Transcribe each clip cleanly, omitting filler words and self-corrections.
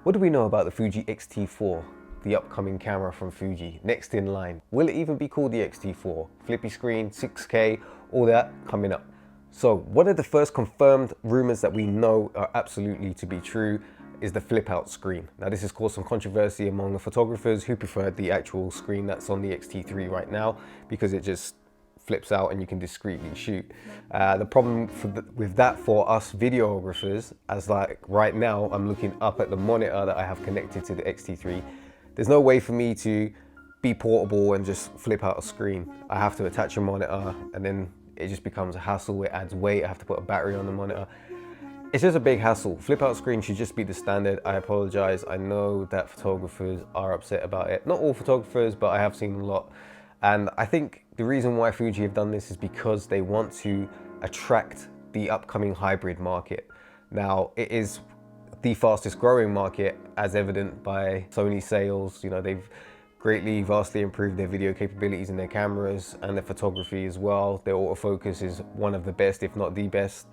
What do we know about the Fuji X-T4, the upcoming camera from Fuji, next in line? Will it even be called the X-T4? Flippy screen, 6K, all that coming up. So one of the first confirmed rumors that we know are absolutely to be true is the flip out screen. Now this has caused some controversy among the photographers who prefer the actual screen that's on the X-T3 right now, because it just flips out and you can discreetly shoot. The problem with that for us videographers, as like right now I'm looking up at the monitor that I have connected to the X-T3, there's no way for me to be portable and just flip out a screen. I have to attach a monitor and then it just becomes a hassle. It adds weight, I have to put a battery on the monitor. It's just a big hassle. Flip out screen should just be the standard. I apologize. I know that photographers are upset about it. Not all photographers, but I have seen a lot. And I think the reason why Fuji have done this is because they want to attract the upcoming hybrid market. Now, it is the fastest growing market, as evident by Sony sales. You know, they've greatly, vastly improved their video capabilities in their cameras and their photography as well. Their autofocus is one of the best, if not the best.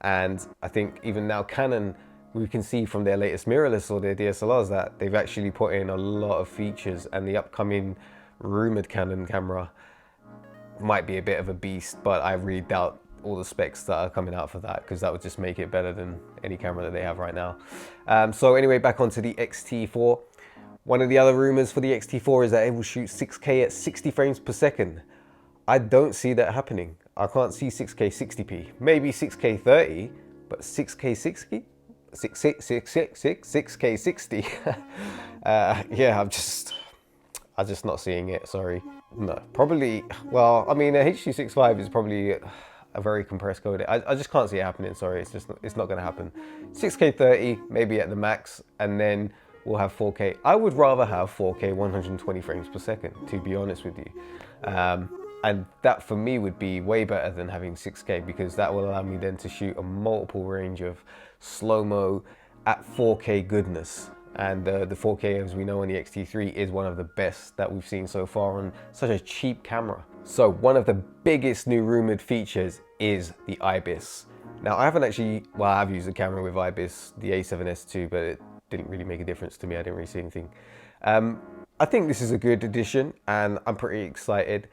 And I think even now Canon, we can see from their latest mirrorless or their DSLRs that they've actually put in a lot of features, and the upcoming rumored Canon camera might be a bit of a beast, but I really doubt all the specs that are coming out for that, because that would just make it better than any camera that they have right now. So anyway, back onto the X-T4. One of the other rumors for the X-T4 is that it will shoot 6K at 60 frames per second. I don't see that happening. I can't see 6K 60p. Maybe 6K 30, but 6K 60? 6K 60? Yeah, I'm just not seeing it, sorry. No, probably, well, I mean, a H.265 is probably a very compressed code. I just can't see it happening, sorry, it's not gonna happen. 6K 30, maybe at the max, and then we'll have 4K. I would rather have 4K 120 frames per second, to be honest with you. And that for me would be way better than having 6K, because that will allow me then to shoot a multiple range of slow-mo at 4K goodness. And the 4K, as we know on the X-T3, is one of the best that we've seen so far on such a cheap camera. So one of the biggest new rumored features is the IBIS. Now I haven't actually, well, I've used the camera with IBIS, the A7S II, but it didn't really make a difference to me. I didn't really see anything. I think this is a good addition and I'm pretty excited.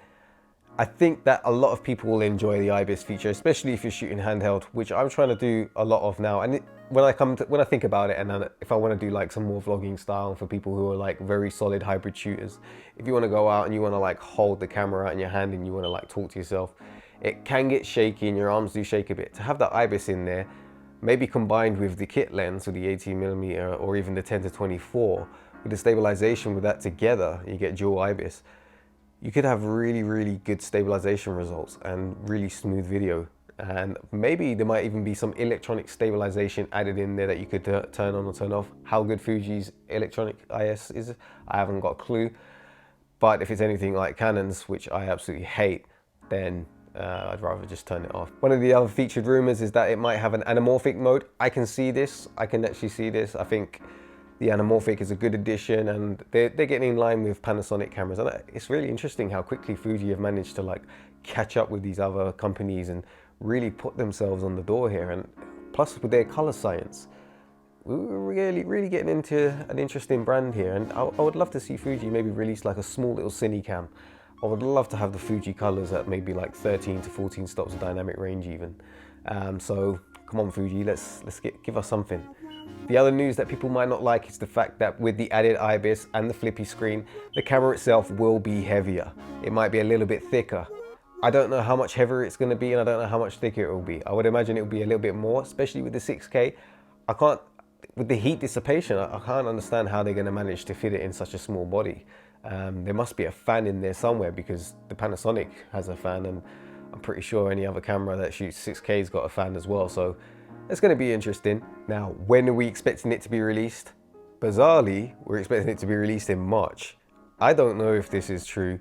I think that a lot of people will enjoy the IBIS feature, especially if you're shooting handheld, which I'm trying to do a lot of now. And when I think about it, and if I want to do like some more vlogging style for people who are like very solid hybrid shooters, if you want to go out and you want to like hold the camera out in your hand and you want to like talk to yourself, it can get shaky and your arms do shake a bit. To have that IBIS in there, maybe combined with the kit lens or the 18mm or even the 10-24, with the stabilization with that together, you get dual IBIS. You could have really, really good stabilization results and really smooth video. And maybe there might even be some electronic stabilization added in there that you could turn on or turn off. How good Fuji's electronic IS is, I haven't got a clue. But if it's anything like Canon's, which I absolutely hate, then I'd rather just turn it off. One of the other featured rumors is that it might have an anamorphic mode. I can see this, I can actually see this. I think the anamorphic is a good addition, and they're getting in line with Panasonic cameras. And it's really interesting how quickly Fuji have managed to like catch up with these other companies and really put themselves on the door here. And plus with their color science, we're really getting into an interesting brand here. And I would love to see Fuji maybe release like a small little cine cam. I would love to have the Fuji colors at maybe like 13 to 14 stops of dynamic range even. So come on Fuji, let's give us something. The other news that people might not like is the fact that with the added IBIS and the flippy screen, the camera itself will be heavier. It might be a little bit thicker. I don't know how much heavier it's going to be, and I don't know how much thicker it will be. I would imagine it will be a little bit more, especially with the 6K. With the heat dissipation, I can't understand how they're going to manage to fit it in such a small body. There must be a fan in there somewhere, because the Panasonic has a fan, and I'm pretty sure any other camera that shoots 6K's got a fan as well. So it's going to be interesting. Now, when are we expecting it to be released? Bizarrely, we're expecting it to be released in March. I don't know if this is true.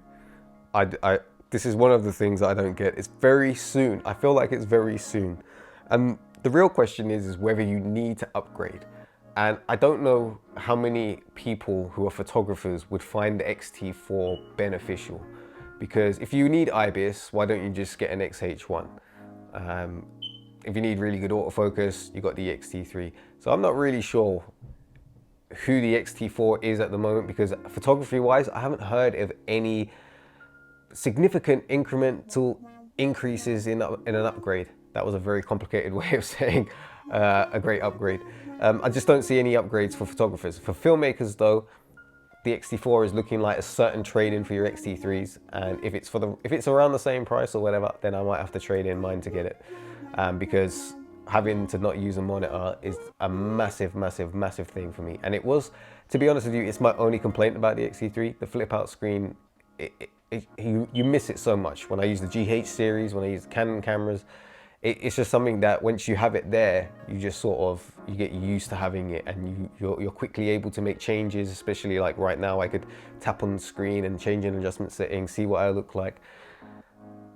This is one of the things I don't get. It's very soon. I feel like it's very soon. And the real question is whether you need to upgrade. And I don't know how many people who are photographers would find the X-T4 beneficial. Because if you need IBIS, why don't you just get an XH1? If you need really good autofocus, you got the X-T3. So I'm not really sure who the XT4 is at the moment, because photography wise, I haven't heard of any significant incremental increases in an upgrade. That was a very complicated way of saying a great upgrade. I just don't see any upgrades for photographers. For filmmakers though, the XT4 is looking like a certain trade-in for your XT3s, and if it's around the same price or whatever, then I might have to trade in mine to get it, because having to not use a monitor is a massive thing for me. And it was, to be honest with you, it's my only complaint about the XT3. The flip out screen, you miss it so much. When I use the GH series, when I use Canon cameras, it's just something that once you have it there, you just sort of, you get used to having it, and you're quickly able to make changes, especially like right now, I could tap on the screen and change an adjustment setting, see what I look like.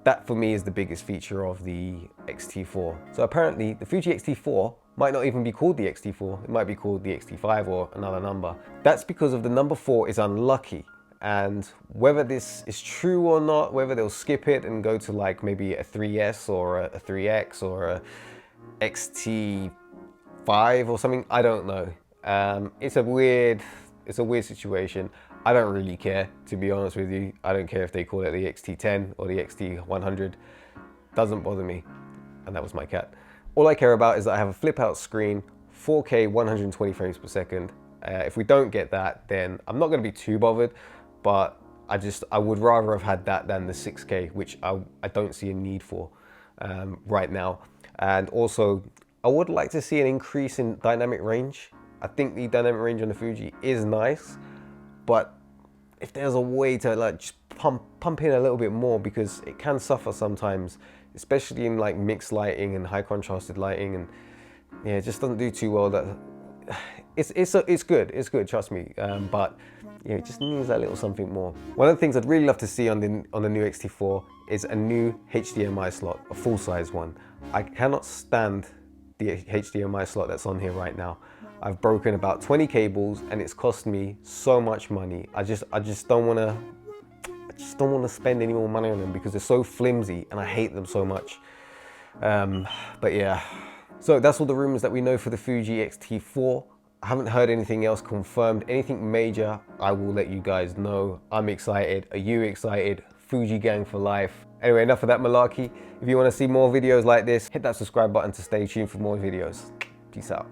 That for me is the biggest feature of the XT4. So apparently the Fuji XT4 might not even be called the XT4, it might be called the XT5 or another number. That's because of the number 4 is unlucky. And whether this is true or not, whether they'll skip it and go to like maybe a 3S or a 3X or a XT5 or something, I don't know. It's a weird situation. I don't really care, to be honest with you. I don't care if they call it the XT10 or the XT100. Doesn't bother me. And that was my cat. All I care about is that I have a flip out screen, 4K 120 frames per second. If we don't get that, then I'm not going to be too bothered, but I would rather have had that than the 6K, which I don't see a need for right now. And also, I would like to see an increase in dynamic range. I think the dynamic range on the Fuji is nice, but if there's a way to like just pump in a little bit more, because it can suffer sometimes, especially in like mixed lighting and high contrasted lighting, and yeah, it just doesn't do too well. That it's good, trust me, but yeah, it just needs that little something more. One of the things I'd really love to see on the new XT4 is a new HDMI slot, a full size one. I cannot stand the HDMI slot that's on here right now. I've broken about 20 cables and it's cost me so much money. I just don't want to spend any more money on them because they're so flimsy and I hate them so much. But yeah, so that's all the rumors that we know for the Fuji XT4. I haven't heard anything else confirmed, anything major. I will let you guys know. I'm excited. Are you excited? Fuji gang for life. Anyway, enough of that malarkey. If you want to see more videos like this, hit that subscribe button to stay tuned for more videos. Peace out.